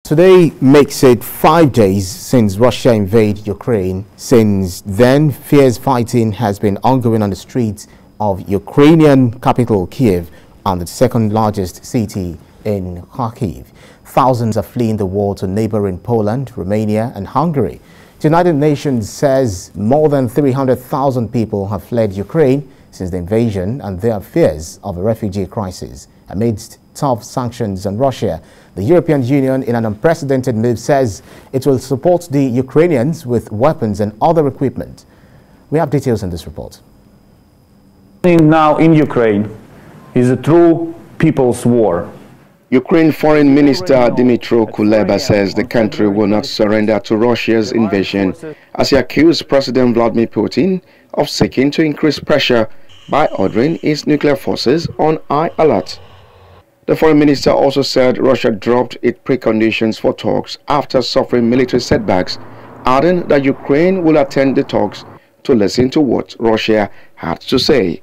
Today makes it 5 days since Russia invaded Ukraine. Since then, fierce fighting has been ongoing on the streets of Ukrainian capital Kiev and the second largest city in Kharkiv. Thousands are fleeing the war to neighbouring Poland, Romania and Hungary. The United Nations says more than 300,000 people have fled Ukraine since the invasion, and there are fears of a refugee crisis. Amidst tough sanctions on Russia, the European Union, in an unprecedented move, says it will support the Ukrainians with weapons and other equipment. We have details in this report. Now in Ukraine is a true people's war. Ukraine Foreign Minister Dmytro Kuleba says the country will not surrender to Russia's invasion, as he accused President Vladimir Putin of seeking to increase pressure by ordering its nuclear forces on high alert. The foreign minister also said Russia dropped its preconditions for talks after suffering military setbacks, adding that Ukraine will attend the talks to listen to what Russia had to say.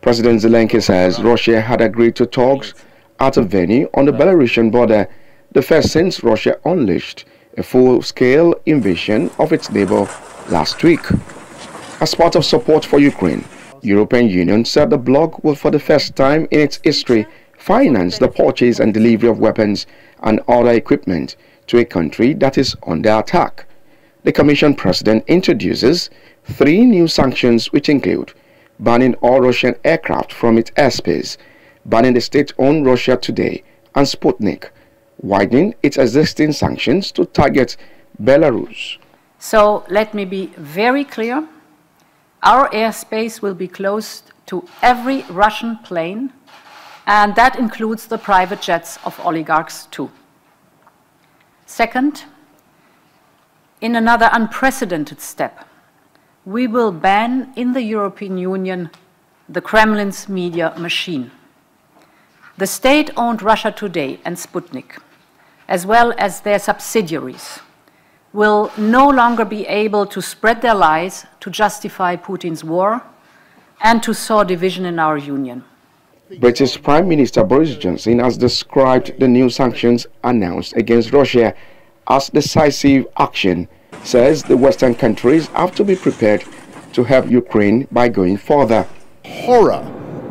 President Zelensky says Russia had agreed to talks at a venue on the Belarusian border, the first since Russia unleashed a full-scale invasion of its neighbor last week. As part of support for Ukraine, the European Union said the bloc will, for the first time in its history, finance the purchase and delivery of weapons and other equipment to a country that is under attack. The Commission President introduces 3 new sanctions, which include banning all Russian aircraft from its airspace, banning the state-owned Russia Today and Sputnik, widening its existing sanctions to target Belarus. So let me be very clear. Our airspace will be closed to every Russian plane, and that includes the private jets of oligarchs too. Second, in another unprecedented step, we will ban in the European Union the Kremlin's media machine. The state-owned Russia Today and Sputnik, as well as their subsidiaries, will no longer be able to spread their lies to justify Putin's war and to sow division in our union. British Prime Minister Boris Johnson has described the new sanctions announced against Russia as decisive action, says the Western countries have to be prepared to help Ukraine by going further. Horror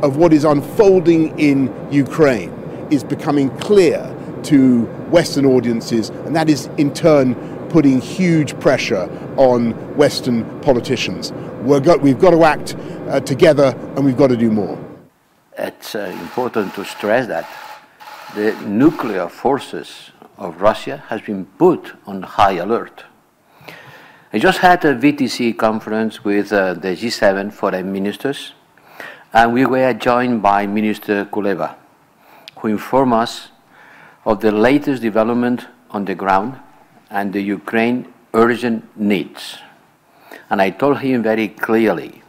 of what is unfolding in Ukraine is becoming clear to Western audiences, and that is in turn putting huge pressure on Western politicians. We've got to act together, and we've got to do more. It's important to stress that the nuclear forces of Russia has been put on high alert. I just had a VTC conference with the G7 foreign ministers, and we were joined by Minister Kuleba, who informed us of the latest development on the ground and the Ukraine urgent needs. And I told him very clearly,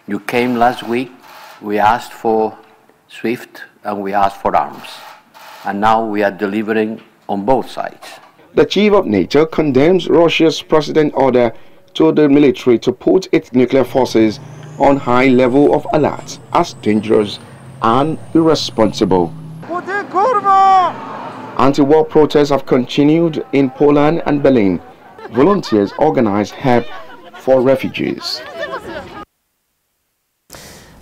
you came last week, we asked for SWIFT and we asked for arms. And now we are delivering on both sides. The chief of NATO condemns Russia's president order to the military to put its nuclear forces on high level of alert as dangerous and irresponsible. Anti-war protests have continued in Poland and Berlin. Volunteers organize help for refugees.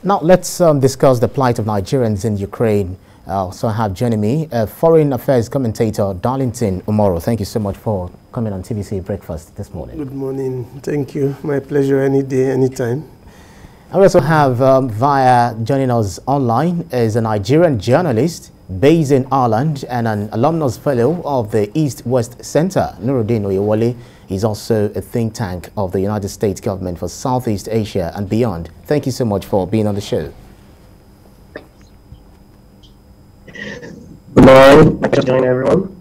Now let's discuss the plight of Nigerians in Ukraine. So I have joining me Foreign Affairs commentator Darlington Omoro. Thank you so much for coming on TVC Breakfast this morning. Good morning. Thank you. My pleasure any day, anytime. I also have joining us online is a Nigerian journalist based in Ireland and an alumnus fellow of the East-West Center, Nuruddin Oyewole. He's also a think tank of the United States government for Southeast Asia and beyond. Thank you so much for being on the show. Good morning. Good morning, everyone.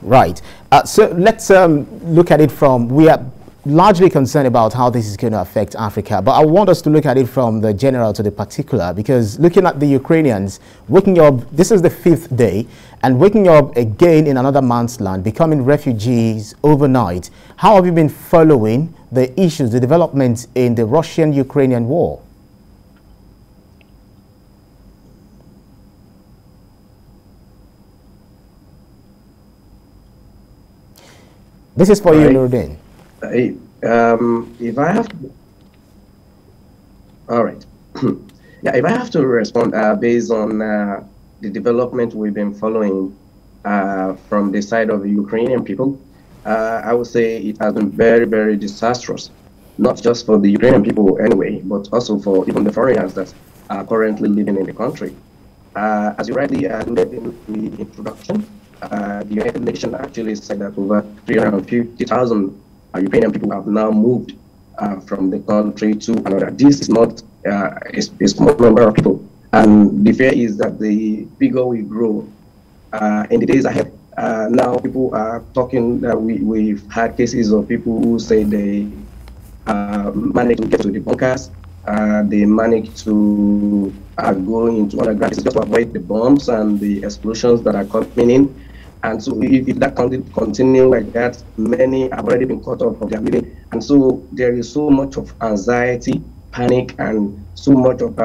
Right. So let's look at it from, we are largely concerned about how this is going to affect Africa, but I want us to look at it from the general to the particular, because looking at the Ukrainians waking up, this is the 5th day, and waking up again in another man's land, becoming refugees overnight. How have you been following the issues, the developments in the Russian-Ukrainian war? This is for you, Nuruddin. If I have to, all right. Yeah, if I have to respond based on the development we've been following from the side of the Ukrainian people, I would say it has been very, very disastrous, not just for the Ukrainian people anyway, but also for even the foreigners that are currently living in the country. As you rightly alluded in the introduction, the United Nations actually said that over 350,000 Ukrainian people have now moved from the country to another. This is not a small number of people, and the fear is that the figure will grow in the days ahead. Now people are talking that we've had cases of people who say they managed to get to the bunkers, they managed to go into underground just to avoid the bombs and the explosions that are coming in. And so if that continue like that, many have already been cut off of their living. And so there is so much of anxiety, panic, and so much of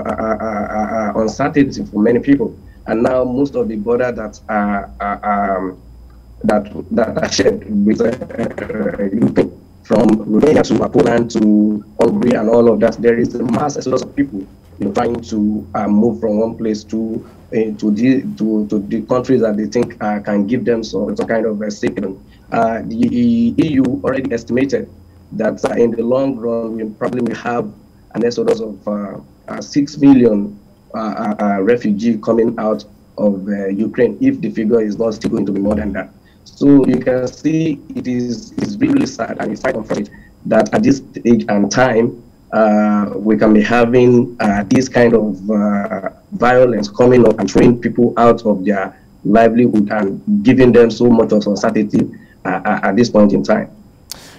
uncertainty for many people. And now most of the border that are shared with Ukraine, from Romania to Poland to Hungary and all of that, there is a mass exodus of people trying to move from one place to the countries that they think can give them some kind of a safety. The EU already estimated that in the long run we probably will have an exodus of 6 million refugees coming out of Ukraine, if the figure is not still going to be more than that. So you can see it's really sad, and it's quite unfortunate that at this stage and time we can be having this kind of violence coming up and throwing people out of their livelihood and giving them so much of uncertainty at this point in time.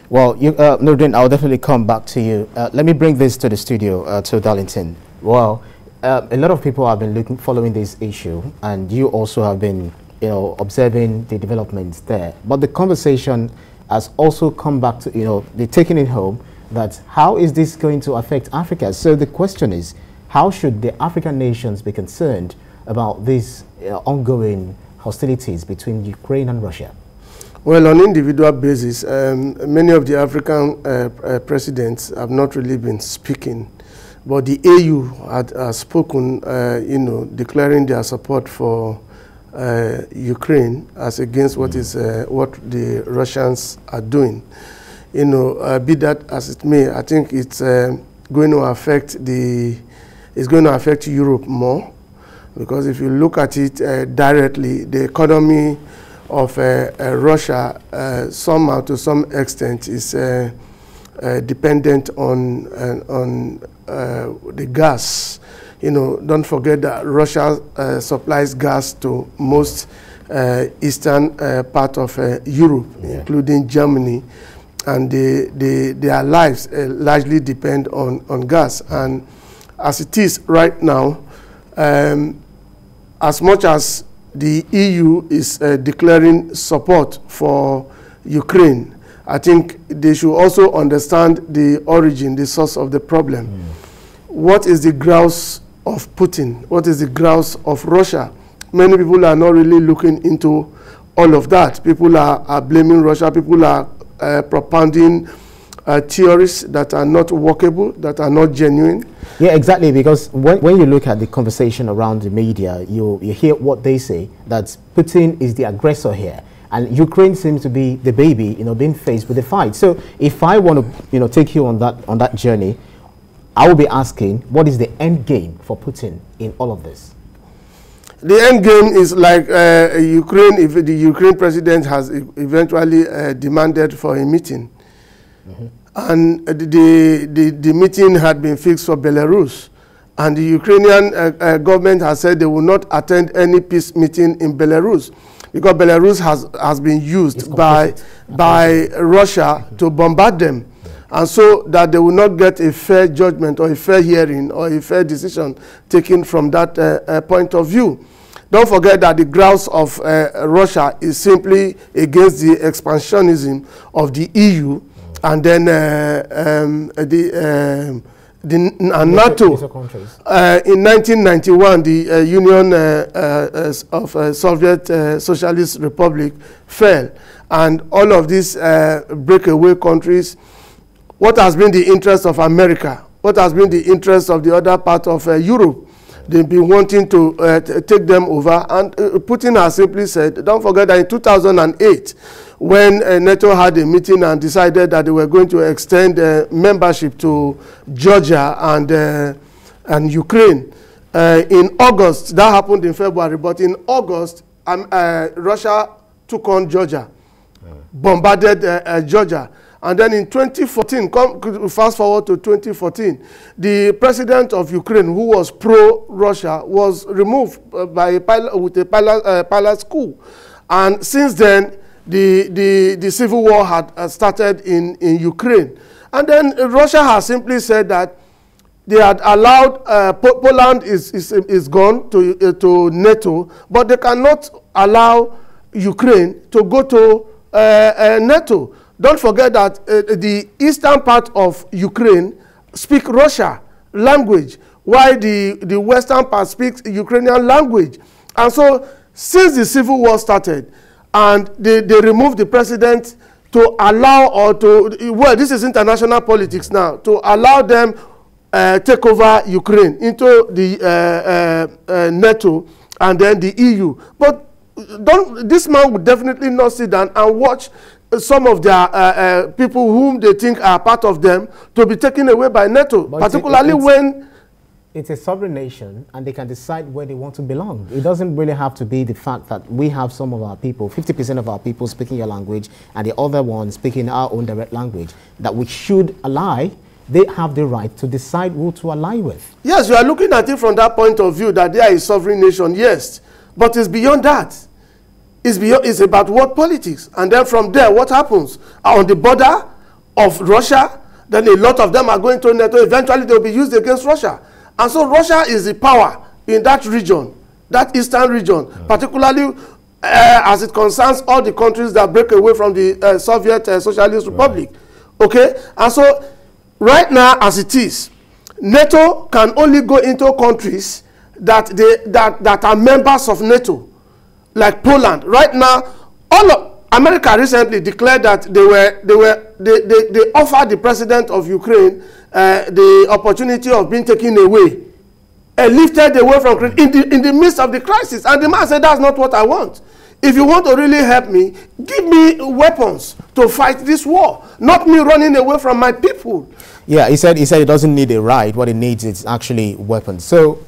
Well, Nuruddin, I'll definitely come back to you. Let me bring this to the studio, to Darlington. Well, a lot of people have been following this issue, and you also have been observing the developments there. But the conversation has also come back to, they're taking it home, that how is this going to affect Africa? So the question is, how should the African nations be concerned about these ongoing hostilities between Ukraine and Russia? Well, on individual basis, many of the African presidents have not really been speaking, but the AU had spoken, declaring their support for Ukraine as against what the Russians are doing. Be that as it may, I think it's going to affect Europe more, because if you look at it directly, the economy of Russia somehow to some extent is dependent on the gas. Don't forget that Russia supplies gas to most eastern part of Europe, including Germany, and their lives largely depend on gas. And as it is right now, as much as the EU is declaring support for Ukraine, I think they should also understand the origin, the source of the problem. What is the grouse of Putin? What is the grouse of Russia? Many people are not really looking into all of that. People are blaming Russia. People are propounding theories that are not workable, that are not genuine. Yeah, exactly, because when you look at the conversation around the media, you hear what they say, that Putin is the aggressor here, and Ukraine seems to be the baby, being faced with the fight. So if I want to, take you on that journey, I will be asking, what is the end game for Putin in all of this? The end game is like Ukraine, if the Ukraine president has eventually demanded for a meeting. And the meeting had been fixed for Belarus, and the Ukrainian government has said they will not attend any peace meeting in Belarus, because Belarus has been used by Russia to bombard them, and so that they will not get a fair judgment or a fair hearing or a fair decision taken from that point of view. Don't forget that the grouse of Russia is simply against the expansionism of the EU, and then NATO. In 1991, the Union of Soviet Socialist Republic fell, and all of these breakaway countries, what has been the interest of America? What has been the interest of the other part of Europe? They've been wanting to take them over, and Putin has simply said, don't forget that in 2008, when NATO had a meeting and decided that they were going to extend membership to Georgia and Ukraine, in August, that happened in February, but in August, Russia took on Georgia, bombarded Georgia. And then in 2014, fast forward to 2014, the president of Ukraine, who was pro-Russia, was removed by with a palace coup. And since then, the civil war had started in Ukraine. And then Russia has simply said that they had allowed, Poland is gone to NATO, but they cannot allow Ukraine to go to NATO. Don't forget that the eastern part of Ukraine speak Russian language, while the western part speaks Ukrainian language. And so, since the civil war started, and they removed the president to allow, or to, well, this is international politics now, to allow them take over Ukraine into the NATO and then the EU. But this man would definitely not sit down and watch some of their people whom they think are part of them to be taken away by NATO, but particularly when it's a sovereign nation and they can decide where they want to belong. It doesn't really have to be the fact that we have some of our people, 50% of our people speaking your language and the other one speaking our own direct language, that we should ally. They have the right to decide who to ally with. Yes, you are looking at it from that point of view, that they are a sovereign nation, yes, but it's beyond that. It's about world politics. And then from there, what happens? On the border of Russia, then a lot of them are going to NATO. Eventually, they will be used against Russia. And so Russia is the power in that region, that eastern region, particularly as it concerns all the countries that break away from the Soviet Socialist Republic. Okay? And so right now, as it is, NATO can only go into countries that are members of NATO, like Poland. Right now, all of America recently declared that they offered the president of Ukraine the opportunity of being taken away, lifted away from Ukraine in the midst of the crisis. And the man said, that's not what I want. If you want to really help me, give me weapons to fight this war, not me running away from my people. Yeah, he said he doesn't need a right. What he needs is actually weapons. So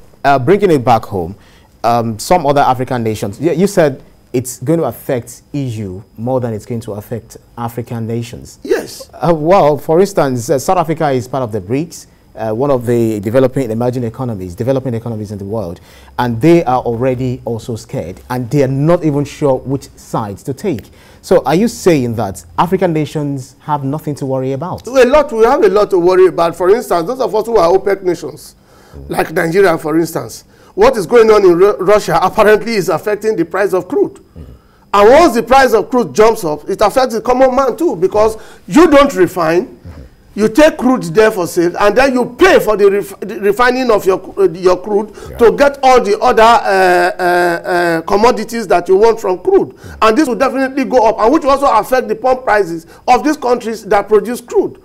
bringing it back home, some other African nations, you said it's going to affect EU more than it's going to affect African nations. Yes. Well, for instance, South Africa is part of the BRICS, one of the developing economies in the world, and they are already also scared, and they are not even sure which sides to take. So are you saying that African nations have nothing to worry about? We have a lot to worry about. For instance, those of us who are OPEC nations, like Nigeria, for instance, what is going on in Russia apparently is affecting the price of crude. And once the price of crude jumps up, it affects the common man too, because you don't refine, you take crude there for sale, and then you pay for the refining of your crude to get all the other commodities that you want from crude. And this will definitely go up, and which will also affect the pump prices of these countries that produce crude.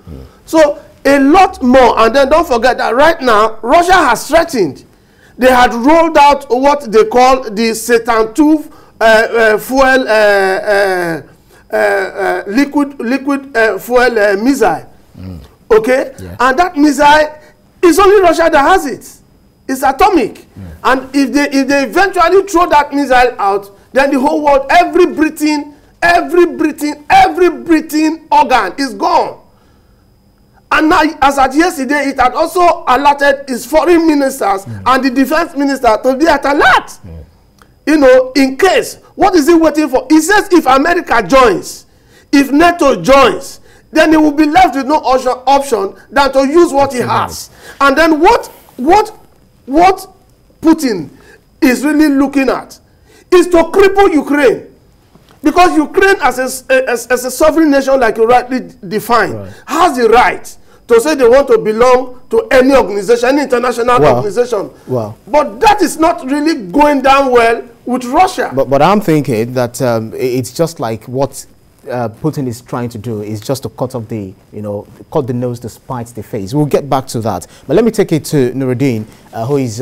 So a lot more. And then don't forget that right now, Russia has threatened. They had rolled out what they call the Satan II fuel, liquid fuel missile. Okay? Yeah. And that missile is only Russia that has it. It's atomic. And if they eventually throw that missile out, then the whole world, every breathing organ is gone. And now, as at yesterday, it had also alerted its foreign ministers and the defense minister to be at alert. You know, in case, what is he waiting for? He says if America joins, if NATO joins, then he will be left with no option than to use what he has. And then what Putin is really looking at is to cripple Ukraine. Because Ukraine, as a sovereign nation, like you rightly defined, has the right to say they want to belong to any organization, any international organization. But that is not really going down well with Russia. But I'm thinking that it's just like what Putin is trying to do is just to cut off the, cut the nose to spite the face. We'll get back to that. But let me take it to Nuruddin, who is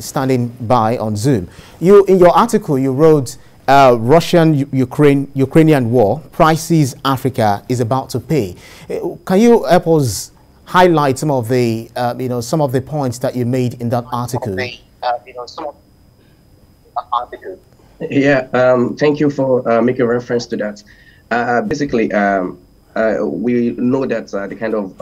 standing by on Zoom. In your article, you wrote, Russian-Ukrainian war, prices Africa is about to pay. Can you help us highlight some of the, some of the points that you made in that article? Yeah, thank you for making reference to that. Basically, we know that the kind of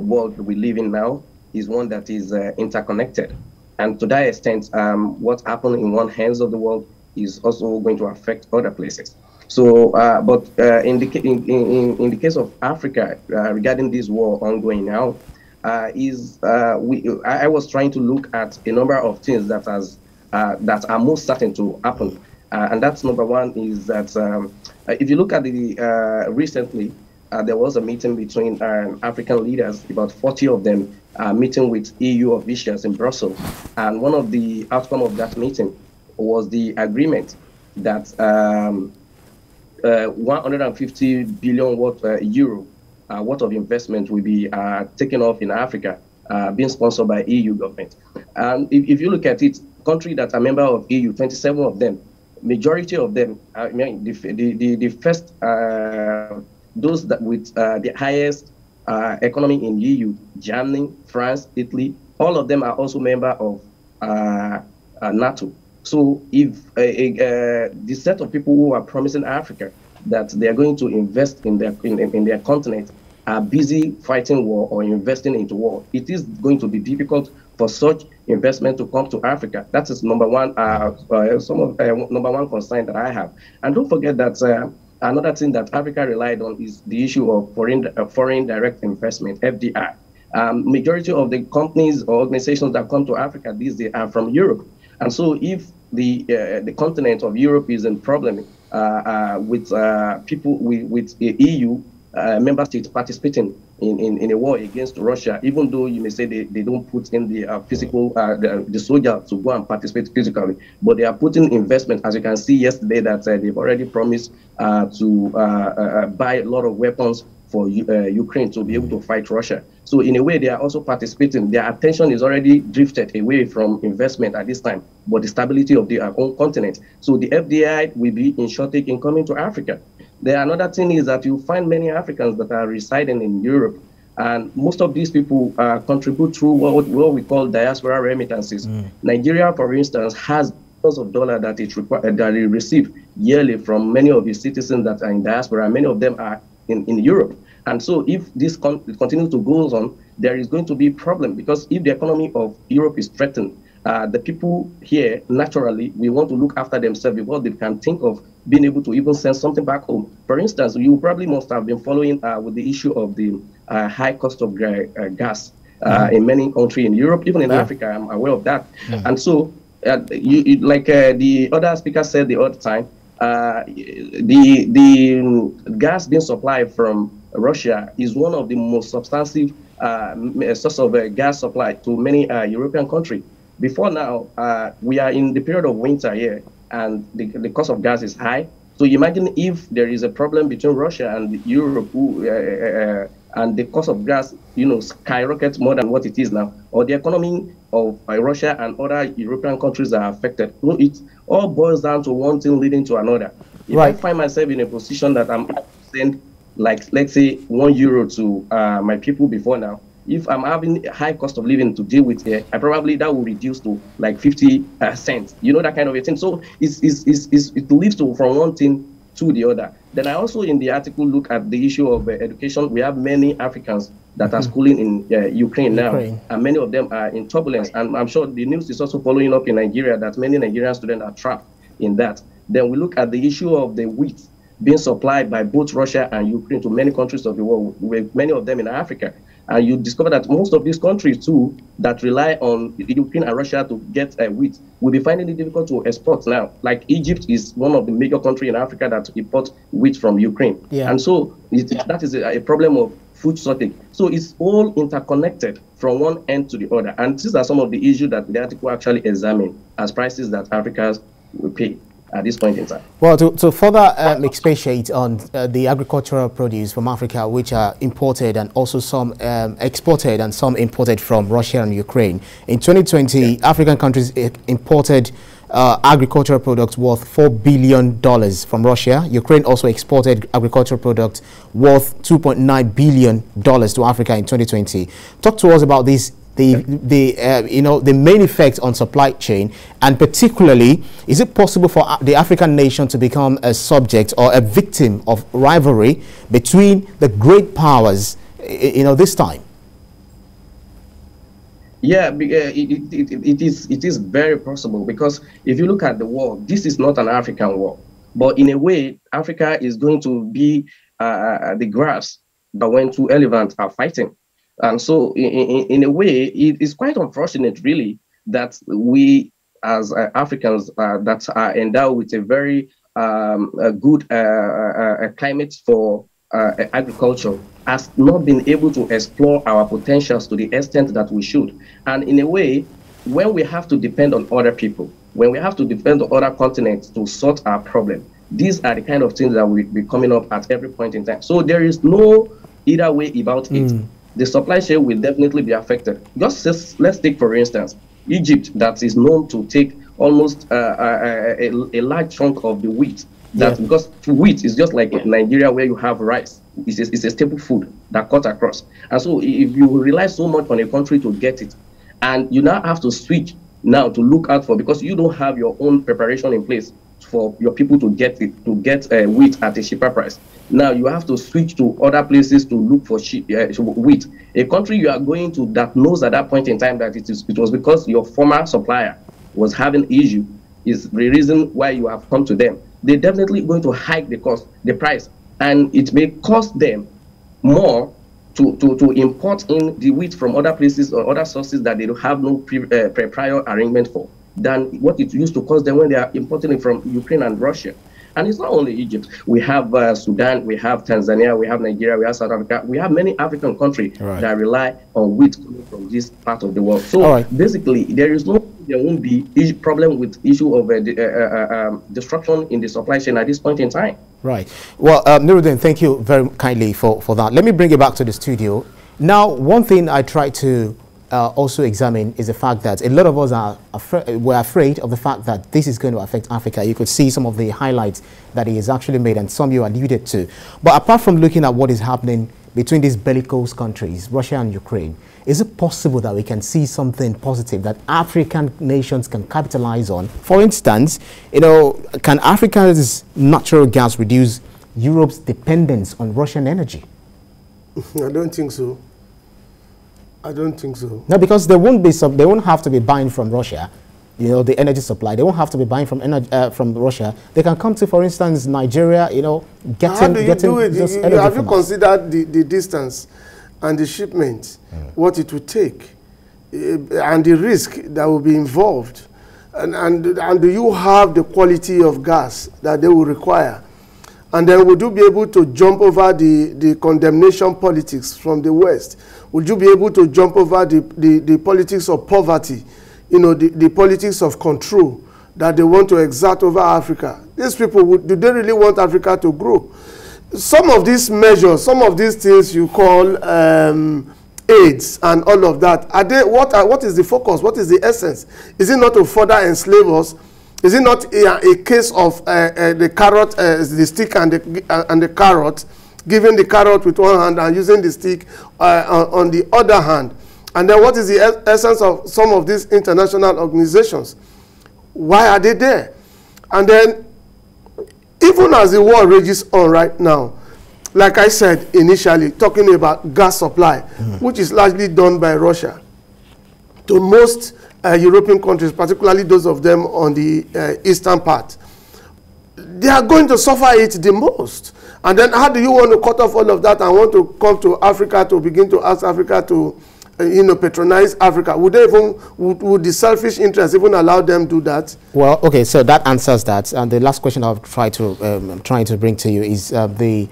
world we live in now is one that is interconnected. And to that extent, what happened in one hand of the world is also going to affect other places. So, but in the case of Africa, regarding this war ongoing now, I was trying to look at a number of things that are most certain to happen, and that's number one is that if you look at the recently, there was a meeting between African leaders, about 40 of them, meeting with EU officials in Brussels, and one of the outcome of that meeting was the agreement that 150 billion euro worth of investment will be taken off in Africa, being sponsored by EU government. And if you look at it, countries that are member of EU, 27 of them, majority of them, I mean, the first, those that with the highest economy in EU, Germany, France, Italy, all of them are also member of NATO. So if the set of people who are promising Africa that they are going to invest in their continent are busy fighting war or investing into war, it is going to be difficult for such investment to come to Africa. That is number one, number one concern that I have. And don't forget that another thing that Africa relied on is the issue of foreign direct investment, FDI. Majority of the companies or organizations that come to Africa these days are from Europe. And so if the continent of Europe is in problem with people with the EU member states participating in a war against Russia, even though you may say they don't put in the physical, the soldier to go and participate physically, but they are putting investment, as you can see yesterday, that they've already promised to buy a lot of weapons for Ukraine to be able to fight Russia. So in a way, they are also participating. Their attention is already drifted away from investment at this time, but the stability of their own continent. So the FDI will be in shortage in coming to Africa. Another thing is that you find many Africans that are residing in Europe, and most of these people contribute through what we call diaspora remittances. Nigeria, for instance, has billions of dollars that it receives yearly from many of its citizens that are in diaspora. Many of them are in Europe. And so if this continues to go on, there is going to be a problem, because if the economy of Europe is threatened, the people here, naturally, we want to look after themselves before they can think of being able to even send something back home. For instance, you probably must have been following with the issue of the high cost of gas in many countries in Europe, even in Africa, I'm aware of that. And so, like the other speaker said the other time, the gas being supplied from Russia is one of the most substantive source of gas supply to many European countries. Before now, we are in the period of winter here, and the cost of gas is high. So imagine if there is a problem between Russia and Europe, and the cost of gas, skyrockets more than what it is now, or the economy of Russia and other European countries are affected. So it all boils down to one thing leading to another. If I find myself in a position that I'm send, like, let's say, €1 to my people before now, if I'm having a high cost of living to deal with here, that will reduce to like 50 cents, that kind of a thing. So it leads to from one thing to the other. Then I also in the article look at the issue of education. We have many Africans that are schooling in Ukraine now, and many of them are in turbulence. And I'm sure the news is also following up in Nigeria that many Nigerian students are trapped in that. Then we look at the issue of the wheat being supplied by both Russia and Ukraine to many countries of the world, with many of them in Africa. And you discover that most of these countries, too, that rely on Ukraine and Russia to get wheat, will be finding it difficult to export now. Like Egypt is one of the major countries in Africa that imports wheat from Ukraine. And so that is a problem of food shortage. So it's all interconnected from one end to the other. And these are some of the issues that the article actually examine as prices that Africans will pay. at this point in time. Well, to further expatiate on the agricultural produce from Africa, which are imported and also some exported and some imported from Russia and Ukraine. In 2020, African countries imported agricultural products worth $4 billion from Russia. Ukraine also exported agricultural products worth $2.9 billion to Africa in 2020. Talk to us about this. The main effect on supply chain, and particularly, is it possible for the African nation to become a subject or a victim of rivalry between the great powers, this time? Yeah, it is very possible, because if you look at the war, this is not an African war, but in a way, Africa is going to be the grass that when two elephants are fighting. And so, in a way, it is quite unfortunate, really, that we, as Africans that are endowed with a very good climate for agriculture, has not been able to explore our potentials to the extent that we should. And in a way, when we have to depend on other people, when we have to depend on other continents to sort our problem, these are the kind of things that will be coming up at every point in time. So there is no either way about it. The supply chain will definitely be affected. Just let's take, for instance, Egypt, that is known to take almost a large chunk of the wheat. Because wheat is just like Nigeria, where you have rice. It's a staple food that cuts across. And so if you rely so much on a country to get it, and you now have to switch now to look out for, because you don't have your own preparation in place for your people to get wheat at a cheaper price. Now you have to switch to other places to look for wheat. A country you are going to that knows at that point in time that it was because your former supplier was having issue is the reason why you have come to them. They're definitely going to hike the price, and it may cost them more to import in the wheat from other places or other sources that they don't have no prior arrangement for, than what it used to cost them when they are importing it from Ukraine and Russia. And it's not only Egypt. We have Sudan, we have Tanzania, we have Nigeria, we have South Africa. We have many African countries that rely on wheat coming from this part of the world. So basically, there won't be problem with issue of disruption in the supply chain at this point in time. Right. Well, Nuruddin, thank you very kindly for that. Let me bring it back to the studio. Now, one thing I try to also examine is the fact that a lot of us were afraid of the fact that this is going to affect Africa. You could see some of the highlights that he has actually made, and some you alluded to. But apart from looking at what is happening between these bellicose countries, Russia and Ukraine, is it possible that we can see something positive that African nations can capitalize on? For instance, can Africa's natural gas reduce Europe's dependence on Russian energy? I don't think so. I don't think so. No, because they won't have to be buying from Russia, the energy supply. They won't have to be buying from Russia. They can come to, for instance, Nigeria, How do you do it? Have you considered the distance and the shipment, what it would take, and the risk that will be involved? And do you have the quality of gas that they will require? And then would you be able to jump over the condemnation politics from the West? Would you be able to jump over the politics of poverty, the politics of control that they want to exert over Africa? These people, do they really want Africa to grow? Some of these measures, some of these things you call aids and all of that, what is the focus? What is the essence? Is it not to further enslave us? Is it not a case of the carrot, the stick and the carrot, giving the carrot with one hand and using the stick on the other hand? And then what is the essence of some of these international organizations? Why are they there? And then, even as the war rages on right now, like I said initially, talking about gas supply, which is largely done by Russia, to most European countries, particularly those of them on the eastern part, they are going to suffer it the most. And then how do you want to cut off all of that and want to come to Africa to begin to ask Africa to patronize Africa? Would they would the selfish interests even allow them to do that? Well, okay, so that answers that. And the last question I'm trying to bring to you is the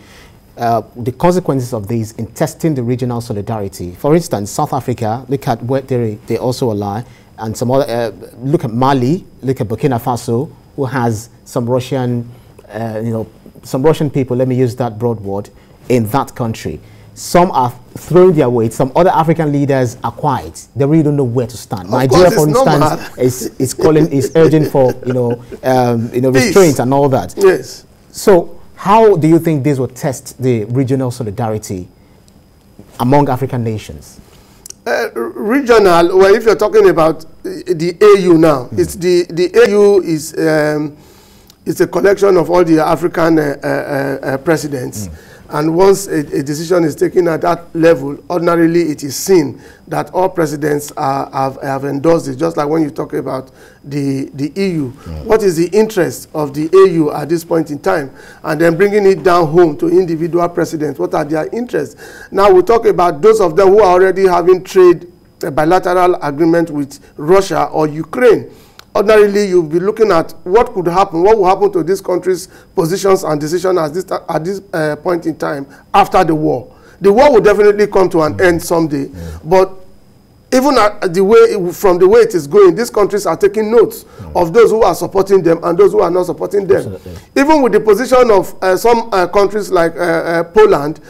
consequences of these in testing the regional solidarity. For instance, South Africa, look at where they also ally, and some other, look at Mali, look at Burkina Faso, who has some Russian, some Russian people, let me use that broad word, in that country. Some are throwing their weight. Some other African leaders are quiet. They really don't know where to stand. Nigeria, for instance, is urging for restraints and all that. Yes. So, how do you think this will test the regional solidarity among African nations? Regional. Well, if you're talking about the AU now, it's the AU is it's a collection of all the African presidents. And once a decision is taken at that level, ordinarily it is seen that all presidents have endorsed it, just like when you talk about the EU. What is the interest of the AU at this point in time? And then bringing it down home to individual presidents, what are their interests? Now we talk about those of them who are already having trade, a bilateral agreement with Russia or Ukraine. Ordinarily, you'll be looking at what could happen, what will happen to this country's positions and decisions at this point in time after the war. The war will definitely come to an end someday, but even from the way it is going, these countries are taking notes of those who are supporting them and those who are not supporting them. Absolutely. Even with the position of some countries like Poland,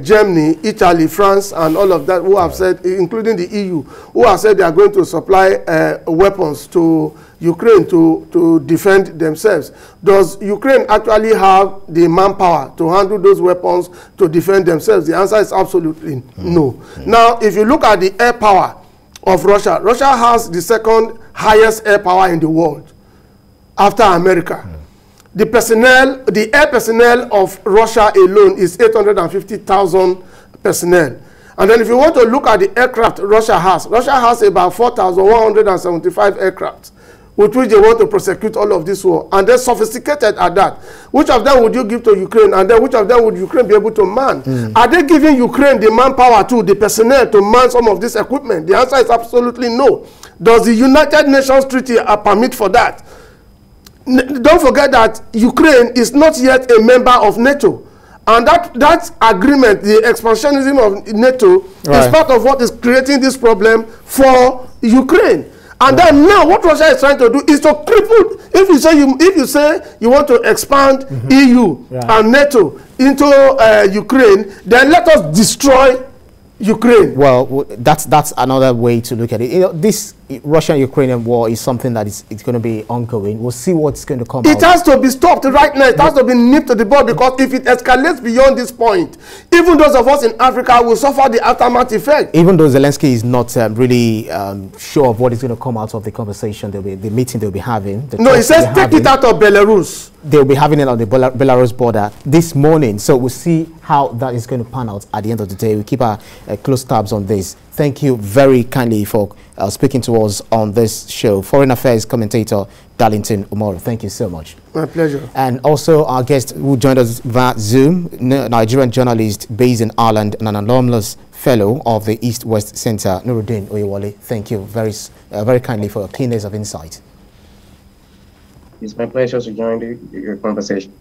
Germany, Italy, France, and all of that, who have said, including the EU, who have said they are going to supply weapons to Ukraine to defend themselves. Does Ukraine actually have the manpower to handle those weapons to defend themselves? The answer is absolutely no. Now, if you look at the air power of Russia, Russia has the second highest air power in the world after America. The air personnel of Russia alone is 850,000 personnel. And then if you want to look at the aircraft Russia has about 4,175 aircraft, with which they want to prosecute all of this war. And they're sophisticated at that. Which of them would you give to Ukraine? And then which of them would Ukraine be able to man? Are they giving Ukraine the manpower to, the personnel to man some of this equipment? The answer is absolutely no. Does the United Nations Treaty permit for that? Don't forget that Ukraine is not yet a member of NATO. And that agreement, the expansionism of NATO, is part of what is creating this problem for Ukraine. And then now what Russia is trying to do is to cripple. If you say you want to expand EU and NATO into Ukraine, then let us destroy Ukraine. Well, that's another way to look at it. You know, this Russian-Ukrainian war is something that it's going to be ongoing. We'll see what's going to come out. It has to be stopped right now. It has to be nipped to the bud, because if it escalates beyond this point, even those of us in Africa will suffer the aftermath effect. Even though Zelensky is not really sure of what is going to come out of the conversation, the meeting they'll be having. No, he says take it out of Belarus. They'll be having it on the Belarus border this morning. So we'll see how that is going to pan out at the end of the day. We'll keep our close tabs on this. Thank you very kindly for speaking to us on this show. Foreign Affairs commentator Darlington Umaru. Thank you so much. My pleasure. And also our guest who joined us via Zoom, Nigerian journalist based in Ireland and an alumnus fellow of the East-West Center, Nuruddin Oyewole. Thank you very kindly for your keenness of insight. It's my pleasure to join your conversation.